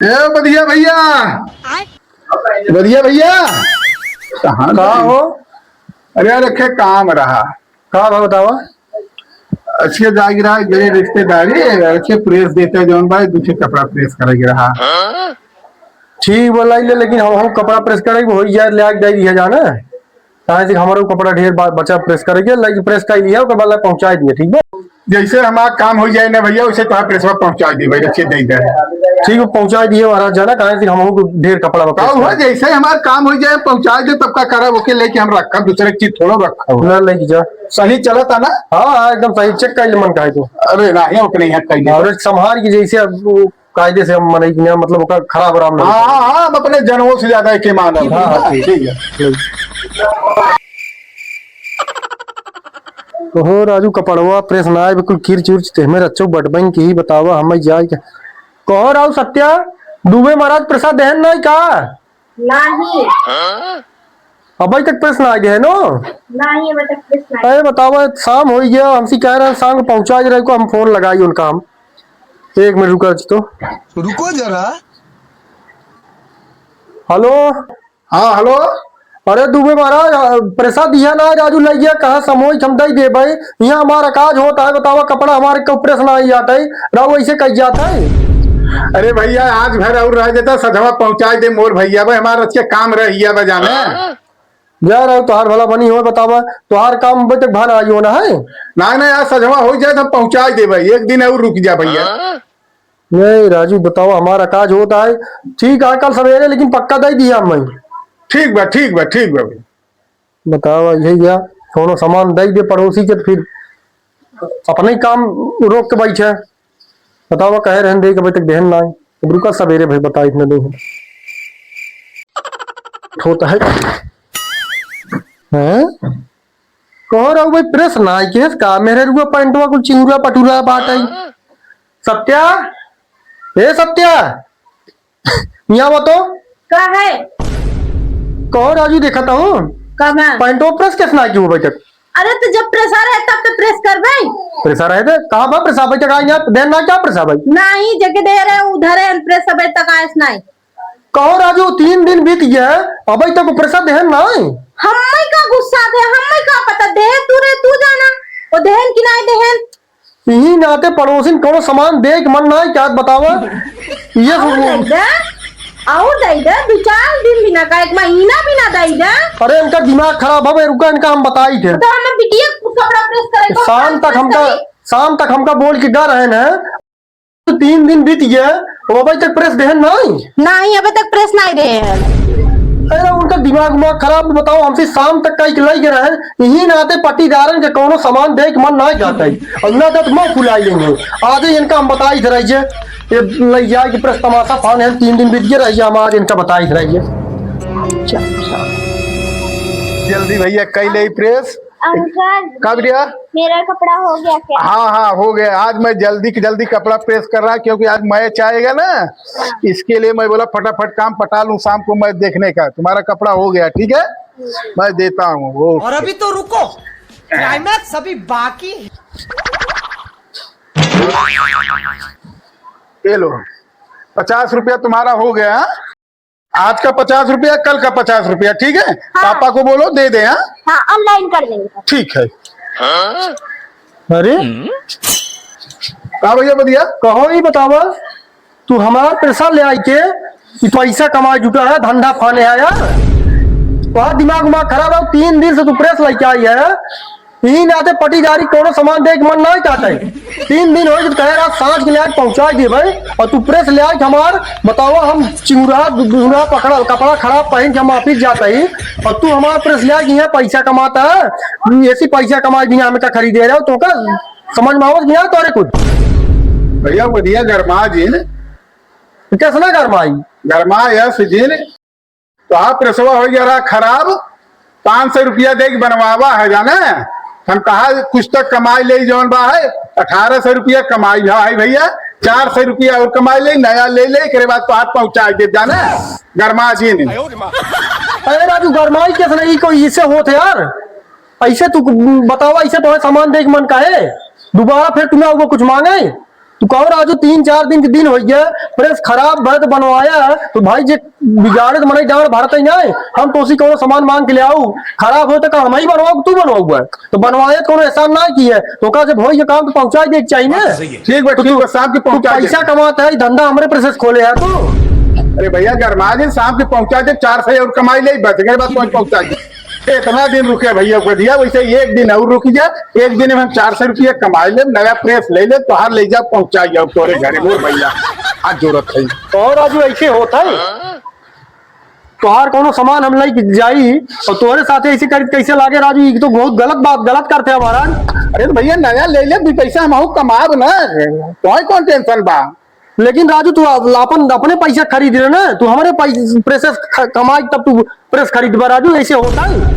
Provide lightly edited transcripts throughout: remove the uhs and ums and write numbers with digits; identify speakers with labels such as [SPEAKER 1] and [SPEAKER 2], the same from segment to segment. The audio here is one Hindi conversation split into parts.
[SPEAKER 1] ए बढ़िया भैया, बढ़िया भैया कहाँ
[SPEAKER 2] कहा हो?
[SPEAKER 1] अरे यार रखे काम रहा।
[SPEAKER 2] कहा भाई बतावा।
[SPEAKER 1] अच्छे जाग रहा गए रिश्तेदारी अच्छे प्रेस देते जौन भाई दूसरे कपड़ा प्रेस करेगी रहा।
[SPEAKER 2] ठीक बोला ले, लेकिन हम कपड़ा प्रेस करेंगे हो जाए ले जाए दिया जाना कहा से हमारे कपड़ा ढेर बचा प्रेस करेंगे लाइक प्रेस कर लिया ओकर बाद पहुंचा दिए। ठीक है
[SPEAKER 1] जैसे हमारा काम हो जाए ना भैया वैसे तो प्रेस पहुंचा दी भाई अच्छे दे दे।
[SPEAKER 2] ठीक है पहुंचा दिए महाराज जाना कहा से हम ढेर कपड़ा
[SPEAKER 1] हुआ जैसे हमारा काम हो जाए पहुंचा दे तब का करा ओके लेके हम रखा दूसरे चीज थोड़ा रखा
[SPEAKER 2] लेके जा।
[SPEAKER 1] सही चला था ना।
[SPEAKER 2] हाँ एकदम सही चेक कर मन का तो।
[SPEAKER 1] अरे नहीं अपने यहाँ कहीं
[SPEAKER 2] और संभाल की जैसे अब कायदे से हम मन मतलब खराब आराम नहीं।
[SPEAKER 1] हाँ हाँ हम अपने जनों से ज्यादा के मानव। हाँ ठीक है।
[SPEAKER 2] हो राजू कपड़वा प्रेस ना है बिल्कुल कीर चूर हमें रचो बटबन की ही बतावा हमें जाए क्या कहो राव सत्या दुबे महाराज प्रसाद दहन नहीं का
[SPEAKER 3] नहीं
[SPEAKER 2] अभी तक प्रेस ना गए नो
[SPEAKER 3] नहीं अभी तक प्रेस नहीं।
[SPEAKER 2] अरे बतावा शाम हो गया हमसे कह रहे हैं शाम को पहुंचा रहे को हम फोन लगाई उनका हम एक मिनट रुका तो
[SPEAKER 4] रुको जरा।
[SPEAKER 2] हेलो
[SPEAKER 1] हाँ हेलो।
[SPEAKER 2] अरे दुबे महाराज प्रसाद दिया ना राजू लग गया कहा समोई क्षमता ही दे भाई यहाँ हमारा काज होता है बतावा कपड़ा हमारे को प्रेस ना ही आता है राव ऐसे कह जाता है।
[SPEAKER 1] अरे भैया आज भर और रह जाता सधवा पहुंचा दे मोर भैया भाई हमारा अच्छे काम रहिया बजाने
[SPEAKER 2] जा रहा तुहार भला बनी हो बतावा तुहार काम अभी तक भान आई हो ना है
[SPEAKER 1] ना ना यार सजवा हो जाए तो पहुंचा दे भाई एक दिन और रुक जा भैया।
[SPEAKER 2] नहीं राजू बताओ हमारा काज होता है ठीक है कल सवेरे लेकिन पक्का दे दिया मैं।
[SPEAKER 1] ठीक बा ठीक बा ठीक बा भाई।
[SPEAKER 2] बताओ यही गया थोड़ा सामान दे दे पड़ोसी के फिर अपने ही काम रोक के बैठे बताओ कहे रहने दे अभी तक बहन ना आई अब रुका सवेरे भाई बता इतने दे होता है कहो रहो भाई प्रेस ना आई केस का मेरे रुआ पैंटवा कुछ चिंगुरा पटूरा बाट आई सत्या ए सत्या यहाँ बतो
[SPEAKER 3] क्या है
[SPEAKER 2] कहो राजू देखा था हूँ
[SPEAKER 3] कब है?
[SPEAKER 2] पैंटवा प्रेस कैसे ना की हो भाई तक
[SPEAKER 3] अरे तो जब प्रेशर है तब तो प्रेस कर भाई।
[SPEAKER 2] प्रेसा रहे थे कहा बा प्रेसा भाई तक आई यहाँ देन ना क्या प्रेसा भाई
[SPEAKER 3] नहीं जगह दे रहे उधर है प्रेस अभी तक आयस नहीं।
[SPEAKER 2] कहो राजू 3 दिन बीत गया अभी तक प्रेसा देहन ना
[SPEAKER 3] हम्मे का गुस्सा थे हम्मे का पता दे तू रे तू जाना वो देहन कि नहीं देहन
[SPEAKER 2] यही नाते पड़ोसी कोनो सामान दे के मन ना क्या बतावा ये
[SPEAKER 3] और दे दे 2-4 दिन बिना का एक महीना बिना दे दे।
[SPEAKER 2] अरे इनका दिमाग खराब है रुका इनका हम बताई थे
[SPEAKER 3] तो हमें बिटिया कपड़ा प्रेस करे
[SPEAKER 2] शाम तक हमका बोल के डर है ना 3 दिन बीत गया वो अभी तक प्रेस देहन
[SPEAKER 3] नहीं अभी तक प्रेस नहीं दे हैं।
[SPEAKER 2] अरे उनका दिमाग खराब बताओ हमसे शाम तक का लग रहा है यही नाते पट्टीदारन के कोनो सामान दे के मन ना जाता है और ना तो मैं खुलाई लेंगे आधे इनका हम बताई थे रहिए ये लग जाए कि प्रेस तमाशा फान है 3 दिन बीत गए रहिए हम आज इनका बताई थे रहिए।
[SPEAKER 1] जल्दी भैया कई ले प्रेस
[SPEAKER 3] अंकल
[SPEAKER 1] कब दिया
[SPEAKER 3] मेरा कपड़ा हो गया क्या?
[SPEAKER 1] हाँ हाँ हो गया आज मैं जल्दी कपड़ा प्रेस कर रहा क्योंकि आज मैच आएगा ना इसके लिए मैं बोला फटाफट काम पटा लूं शाम को मैच देखने का। तुम्हारा कपड़ा हो गया ठीक है मैं देता हूँ वो।
[SPEAKER 5] और अभी तो रुको क्लाइमैक्स अभी बाकी है।
[SPEAKER 1] ये लो 50 रुपया तुम्हारा हो गया। आज का 50 रुपया कल का 50 रुपया ठीक है।
[SPEAKER 3] हाँ।
[SPEAKER 1] पापा को बोलो दे दे।
[SPEAKER 3] हाँ ऑनलाइन कर देंगे।
[SPEAKER 1] ठीक है।
[SPEAKER 2] अरे
[SPEAKER 1] कहा भैया बढ़िया
[SPEAKER 2] कहो ही बतावा तू हमारा पैसा ले आई के पैसा कमा जुटा है धंधा फाने आया वहाँ दिमाग खराब है 3 दिन से तू प्रेस लेके आई है यही नाते पटीदारी कोनो सामान दे के मन नहीं चाहता है 3 दिन हो कह रहा सांझ के लिए पहुंचा दिए भाई और तू प्रेस ले आई हमार बताओ हम चिंगुरा पकड़ा कपड़ा खराब पहन के हम ऑफिस जाता ही और तू हमारा प्रेस ले आई यहाँ पैसा कमाता है ऐसी पैसा कमाई बिना हमें का खरीदे रहे हो तो का समझ में आवत नहीं तोरे कुछ
[SPEAKER 1] भैया बढ़िया गरमा जी
[SPEAKER 2] कैसा
[SPEAKER 1] गरमा यस जी तो आप प्रेसवा हो गया खराब 500 रुपया दे के बनवावा है जाने हम कहा कुछ तक कमाई ले जौन बा है 1800 रुपया कमाई है भैया 400 रुपया और कमाई ले नया ले के बाद तो आप पहुंचा दे जाने गरमा जी ने।
[SPEAKER 2] अरे राजू गरमाई कैसे नहीं कोई इससे होते यार ऐसे तू बताओ ऐसे तो सामान दे के मन का है दोबारा फिर तुम्हें कुछ मांगे तू कहो राजू 3-4 दिन के दिन हो गया, प्रेस खराब भरत बनवाया है, तो भाई जे बिगाड़े तो मनाई डांड भारत ही नहीं। हम तो उसी कोनो सामान मांग के ले आऊ, खराब हो तो का हम ही बनवाऊ तू बनवाऊ है, तो बनवाए कोनो एहसान ना की है, तो का जब हो ये काम तो पहुंचा दे चाहिए ना।
[SPEAKER 1] ठीक बा ठीक बा, शाम के
[SPEAKER 2] तू
[SPEAKER 1] पहुंचा दे।
[SPEAKER 2] पैसा कमाता है, धंधा हमारे प्रेस खोले है तो।
[SPEAKER 1] अरे भैया गरमा दे, शाम के पहुंचा दे, 400 और कमाई ले, बच गए बात पहुंचा दे। इतना दिन रुके भैया को दिया, वैसे एक दिन और रुक जा, एक दिन में हम 400 रुपया कमाई ले, नया प्रेस ले ले, तोहार ले जा पहुंचा जाओ तोरे घरे मोर भैया, हाथ जरूरत है।
[SPEAKER 2] और राजू ऐसे होता है, तोहार कोनो सामान हम लेके जाई और तोहरे साथे ऐसे कर कैसे लागे राजू, ये तो बहुत गलत बात, गलत करते हैं हमारा।
[SPEAKER 1] अरे तो भैया नया ले ले, भी पैसा हम कमाब ना, तो कौन टेंशन बा।
[SPEAKER 2] लेकिन राजू तू अपन अपने पैसा खरीद रहे ना, तू हमारे प्रेस कमाई तब तू प्रेस खरीद बा राजू, ऐसे होता है।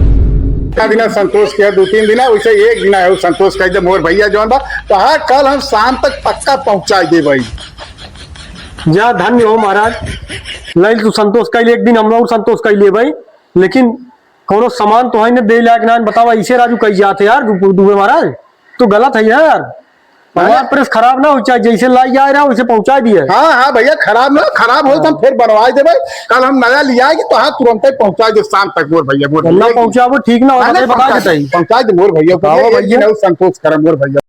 [SPEAKER 1] दिन संतोष किया 2-3 दिन, वैसे एक दिन है संतोष कह दे मोर भैया जौन बा, तो हाँ कल हम शाम तक पक्का पहुंचा दे भाई।
[SPEAKER 2] जा धन्य हो महाराज, नहीं तू संतोष कैले एक दिन हम लोग संतोष कैले भाई, लेकिन कोनो सामान तो है ना दे लायक ना, बताओ ऐसे राजू कही जाते यार दुबे महाराज, तो गलत है यार। हमारा प्रेस खराब ना हो, चाहे जैसे लाई जा रहा वैसे पहुंचा दिए।
[SPEAKER 1] हाँ हाँ भैया खराब ना, खराब हो तो हम फिर बनवा दे भाई, कल हम नया ले आएंगे तो हाँ तुरंत ही पहुंचा दे शाम तक मोर भैया। मोर
[SPEAKER 2] ना पहुंचाबो ठीक ना होता, बता देता ही
[SPEAKER 1] पहुंचा दे मोर भैया,
[SPEAKER 2] बताओ भैया
[SPEAKER 1] संतोष करे मोर भैया।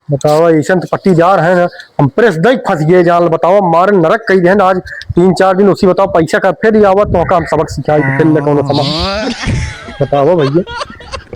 [SPEAKER 2] बताओ ऐसा तो पट्टीदार है ना, हम प्रेस दई फंस गए जाल, बताओ मारे नरक कही है आज 3-4 दिन उसी, बताओ पैसा का फिर आवत तो हम सबक सिखाई फिर कोनो समझ, बताओ भैया।